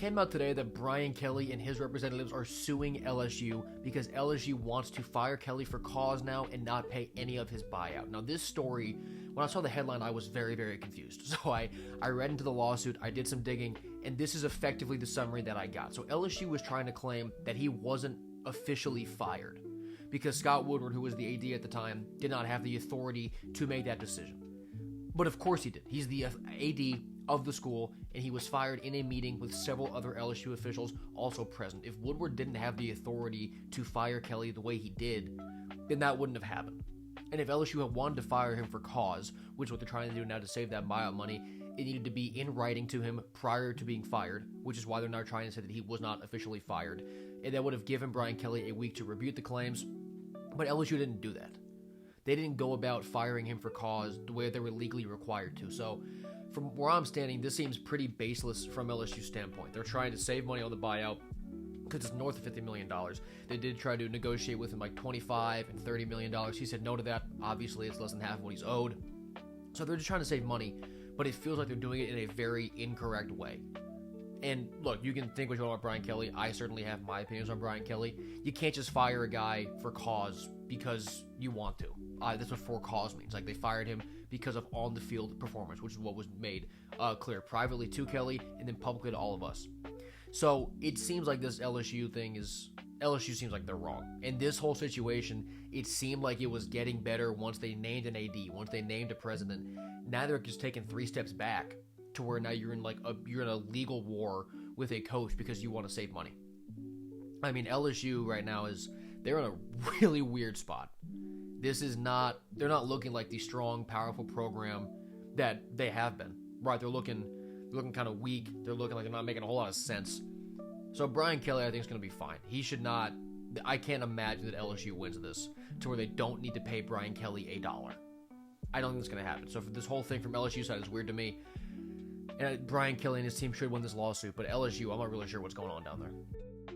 came out today that Brian Kelly and his representatives are suing LSU because LSU wants to fire Kelly for cause now and not pay any of his buyout. Now, this story, when I saw the headline, I was very, very confused. So I read into the lawsuit, I did some digging, and this is effectively the summary that I got. So LSU was trying to claim that he wasn't officially fired because Scott Woodward, who was the AD at the time, did not have the authority to make that decision. But of course he did. He's the AD of the school, and he was fired in a meeting with several other LSU officials also present. If Woodward didn't have the authority to fire Kelly the way he did, then that wouldn't have happened. And if LSU had wanted to fire him for cause, which is what they're trying to do now to save that buyout money, it needed to be in writing to him prior to being fired, which is why they're now trying to say that he was not officially fired. And that would have given Brian Kelly a week to rebut the claims, but LSU didn't do that. They didn't go about firing him for cause the way they were legally required to. So from where I'm standing, this seems pretty baseless from LSU's standpoint. They're trying to save money on the buyout because it's north of $50 million. They did try to negotiate with him like $25 and $30 million. He said no to that. Obviously, it's less than half of what he's owed. So they're just trying to save money, but it feels like they're doing it in a very incorrect way. And look, you can think what you want about Brian Kelly. I certainly have my opinions on Brian Kelly. You can't just fire a guy for cause because you want to. That's what for cause means. Like, they fired him because of on-the-field performance, which is what was made clear privately to Kelly and then publicly to all of us. So it seems like this LSU seems like they're wrong. And this whole situation, it seemed like it was getting better once they named an AD, once they named a president. Now they're just taking 3 steps back to where now you're in a legal war with a coach because you want to save money. I mean, LSU right now they're in a really weird spot. They're not looking like the strong, powerful program that they have been. Right, they're looking kind of weak. They're looking like they're not making a whole lot of sense. So Brian Kelly, I think, is going to be fine. He should not. I can't imagine that LSU wins this to where they don't need to pay Brian Kelly $1. I don't think it's going to happen. So for this whole thing from LSU side is weird to me. And Brian Kelly and his team should win this lawsuit, but LSU, I'm not really sure what's going on down there.